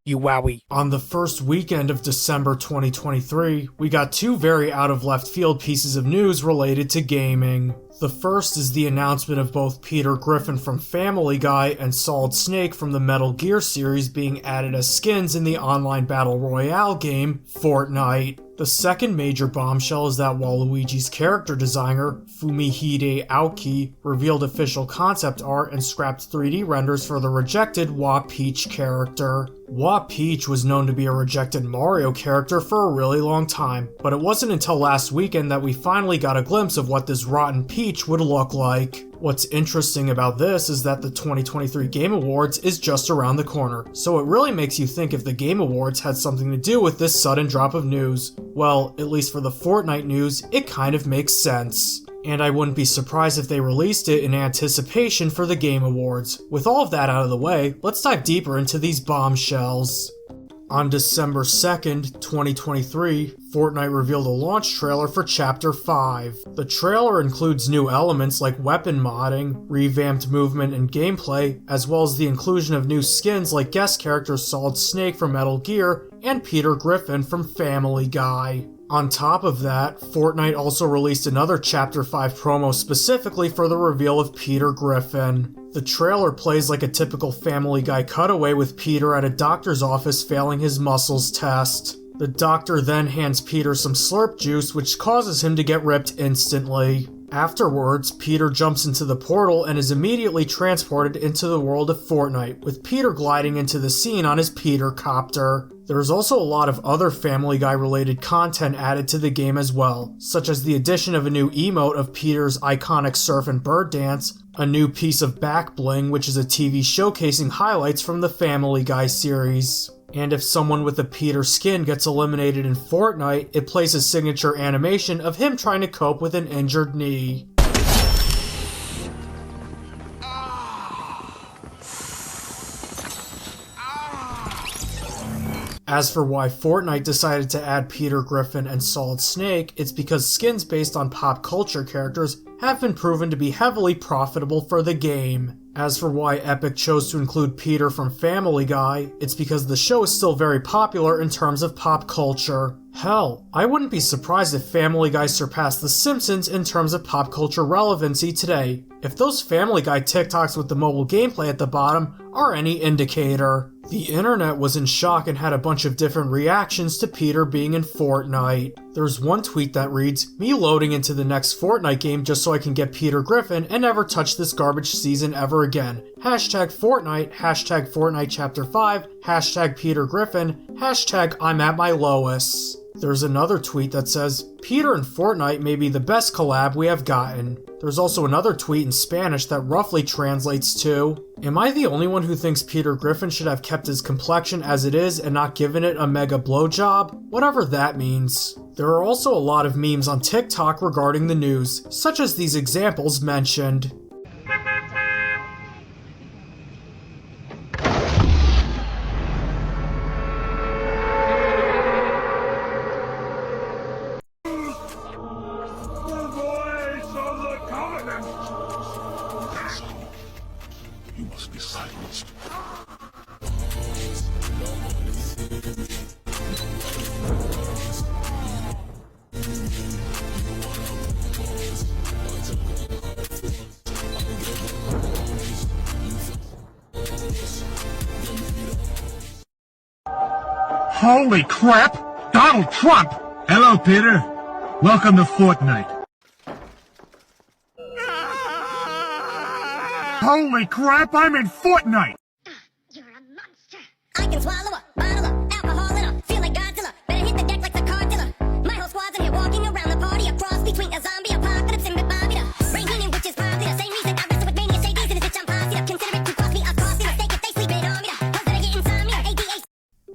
Euaoi. On the first weekend of December 2023, we got two very out of left field pieces of news related to gaming. The first is the announcement of both Peter Griffin from Family Guy and Solid Snake from the Metal Gear series being added as skins in the online battle royale game, Fortnite. The second major bombshell is that Waluigi's character designer, Fumihide Aoki, revealed official concept art and scrapped 3D renders for the rejected Wapeach character. Wapeach was known to be a rejected Mario character for a really long time, but it wasn't until last weekend that we finally got a glimpse of what this rotten Peach would look like. What's interesting about this is that the 2023 Game Awards is just around the corner, so it really makes you think if the Game Awards had something to do with this sudden drop of news. Well, at least for the Fortnite news, it kind of makes sense. And I wouldn't be surprised if they released it in anticipation for the Game Awards. With all of that out of the way, let's dive deeper into these bombshells. On December 2nd, 2023, Fortnite revealed a launch trailer for Chapter 5. The trailer includes new elements like weapon modding, revamped movement and gameplay, as well as the inclusion of new skins like guest characters Solid Snake from Metal Gear and Peter Griffin from Family Guy. On top of that, Fortnite also released another Chapter 5 promo specifically for the reveal of Peter Griffin. The trailer plays like a typical Family Guy cutaway with Peter at a doctor's office failing his muscles test. The doctor then hands Peter some slurp juice, which causes him to get ripped instantly. Afterwards, Peter jumps into the portal and is immediately transported into the world of Fortnite, with Peter gliding into the scene on his Peter copter. There's also a lot of other Family Guy related content added to the game as well, such as the addition of a new emote of Peter's iconic surf and bird dance, a new piece of back bling which is a TV showcasing highlights from the Family Guy series. And if someone with a Peter skin gets eliminated in Fortnite, it plays a signature animation of him trying to cope with an injured knee. As for why Fortnite decided to add Peter Griffin and Solid Snake, it's because skins based on pop culture characters have been proven to be heavily profitable for the game. As for why Epic chose to include Peter from Family Guy, it's because the show is still very popular in terms of pop culture. Hell, I wouldn't be surprised if Family Guy surpassed The Simpsons in terms of pop culture relevancy today, if those Family Guy TikToks with the mobile gameplay at the bottom are any indicator. The internet was in shock and had a bunch of different reactions to Peter being in Fortnite. There's one tweet that reads, "Me loading into the next Fortnite game just so I can get Peter Griffin and never touch this garbage season ever again. Hashtag Fortnite, hashtag Fortnite Chapter 5, hashtag Peter Griffin, hashtag I'm at my lowest." There's another tweet that says, "Peter and Fortnite may be the best collab we have gotten." There's also another tweet in Spanish that roughly translates to, "Am I the only one who thinks Peter Griffin should have kept his complexion as it is and not given it a mega blowjob?" Whatever that means. There are also a lot of memes on TikTok regarding the news, such as these examples mentioned. You must be silenced. Holy crap! Donald Trump! Hello, Peter. Welcome to Fortnite. Holy crap, I'm in Fortnite! You're a monster. I can swallow a bottle of alcohol in a feel like Godzilla. Better hit the deck like the car dealer. My whole squad's in here walking around the party. A cross between a zombie apocalypse and Bobby the Brain Union, which is probably the same reason I wrestle with mania shades in this bitch. I'm posse. Consider it to cost me a costly mistake if they sleep it on me. How's that I get insomnia? ADA.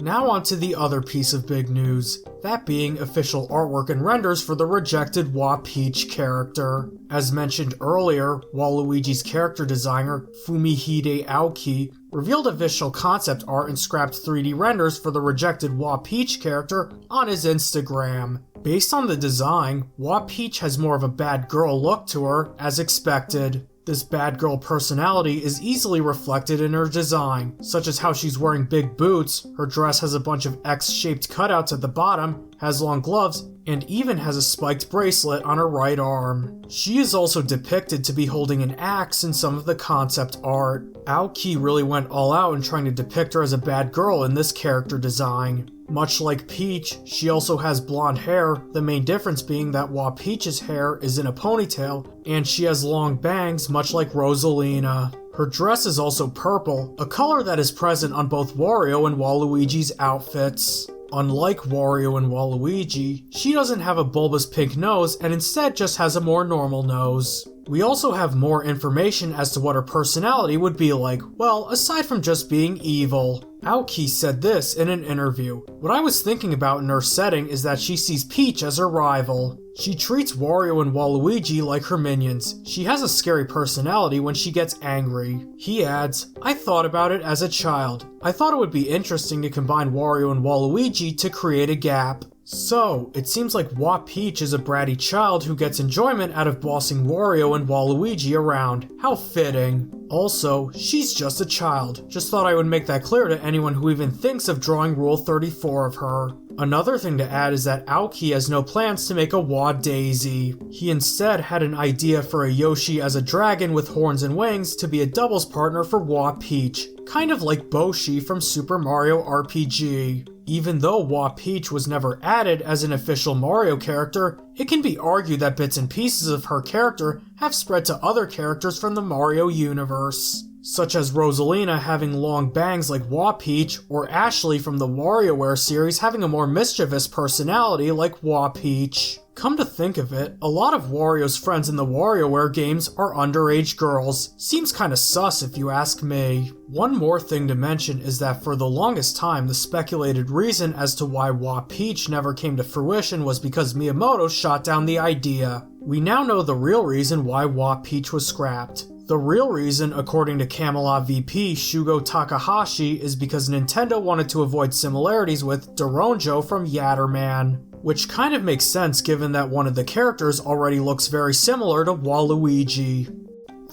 Now on to the other piece of big news, that being official artwork and renders for the rejected Wapeach character. As mentioned earlier, Waluigi's character designer, Fumihide Aoki, revealed official concept art and scrapped 3D renders for the rejected Wapeach character on his Instagram. Based on the design, Wapeach has more of a bad girl look to her, as expected. This bad girl personality is easily reflected in her design, such as how she's wearing big boots, her dress has a bunch of X-shaped cutouts at the bottom, has long gloves, and even has a spiked bracelet on her right arm. She is also depicted to be holding an axe in some of the concept art. Aoki really went all out in trying to depict her as a bad girl in this character design. Much like Peach, she also has blonde hair, the main difference being that Wapeach's hair is in a ponytail, and she has long bangs much like Rosalina. Her dress is also purple, a color that is present on both Wario and Waluigi's outfits. Unlike Wario and Waluigi, she doesn't have a bulbous pink nose and instead just has a more normal nose. We also have more information as to what her personality would be like, well, aside from just being evil. Aoki said this in an interview. What I was thinking about in her setting is that she sees Peach as her rival. She treats Wario and Waluigi like her minions. She has a scary personality when she gets angry. He adds, I thought about it as a child. I thought it would be interesting to combine Wario and Waluigi to create a gap. So, it seems like Wapeach is a bratty child who gets enjoyment out of bossing Wario and Waluigi around. How fitting. Also, she's just a child. Just thought I would make that clear to anyone who even thinks of drawing Rule 34 of her. Another thing to add is that Aoki has no plans to make a Daisy. He instead had an idea for a Yoshi as a dragon with horns and wings to be a doubles partner for Wapeach, kind of like Boshi from Super Mario RPG. Even though Wapeach was never added as an official Mario character, it can be argued that bits and pieces of her character have spread to other characters from the Mario universe, such as Rosalina having long bangs like Wapeach, or Ashley from the WarioWare series having a more mischievous personality like Wapeach. Come to think of it, a lot of Wario's friends in the WarioWare games are underage girls. Seems kinda sus if you ask me. One more thing to mention is that for the longest time, the speculated reason as to why Wapeach never came to fruition was because Miyamoto shot down the idea. We now know the real reason why Wapeach was scrapped. The real reason, according to Camelot VP Shugo Takahashi, is because Nintendo wanted to avoid similarities with Doronjo from Yatterman, which kind of makes sense given that one of the characters already looks very similar to Waluigi.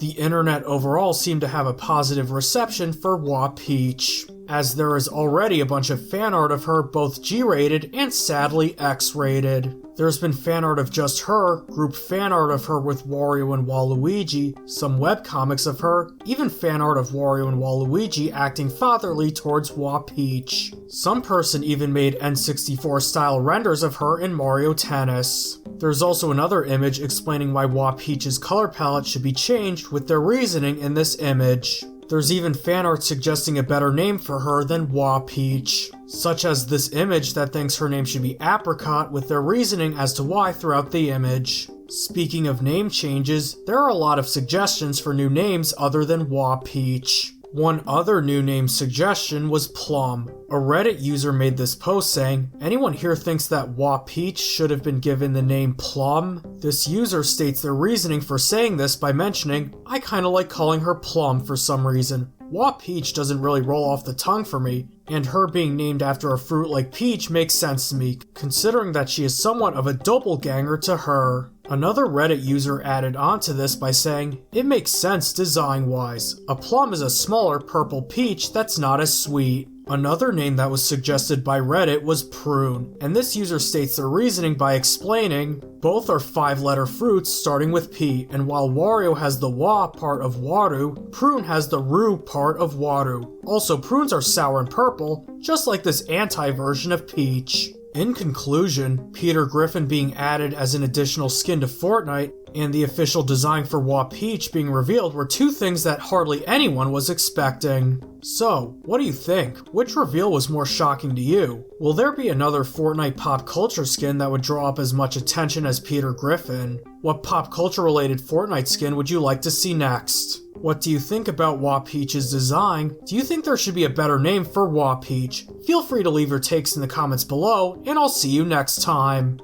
The internet overall seemed to have a positive reception for Wapeach, as there is already a bunch of fan art of her both G-rated and sadly X-rated. There's been fan art of just her, group fan art of her with Wario and Waluigi, some webcomics of her, even fan art of Wario and Waluigi acting fatherly towards Wapeach. Some person even made N64 style renders of her in Mario Tennis. There's also another image explaining why Wapeach's color palette should be changed with their reasoning in this image. There's even fan art suggesting a better name for her than Wapeach, such as this image that thinks her name should be Apricot with their reasoning as to why throughout the image. Speaking of name changes, there are a lot of suggestions for new names other than Wapeach. One other new name suggestion was Plum. A Reddit user made this post saying, anyone here thinks that Wapeach should have been given the name Plum? This user states their reasoning for saying this by mentioning, I kinda like calling her Plum for some reason. Wapeach doesn't really roll off the tongue for me, and her being named after a fruit like peach makes sense to me, considering that she is somewhat of a doppelganger to her. Another Reddit user added on to this by saying, it makes sense design-wise. A plum is a smaller purple peach that's not as sweet. Another name that was suggested by Reddit was Prune, and this user states their reasoning by explaining, both are 5-letter fruits starting with P, and while Wario has the Wa part of Waru, Prune has the Ru part of Waru. Also, prunes are sour and purple, just like this anti-version of Peach. In conclusion, Peter Griffin being added as an additional skin to Fortnite and the official design for Wapeach being revealed were two things that hardly anyone was expecting. So, what do you think? Which reveal was more shocking to you? Will there be another Fortnite pop culture skin that would draw up as much attention as Peter Griffin? What pop culture related Fortnite skin would you like to see next? What do you think about Wapeach's design? Do you think there should be a better name for Wapeach? Feel free to leave your takes in the comments below, and I'll see you next time.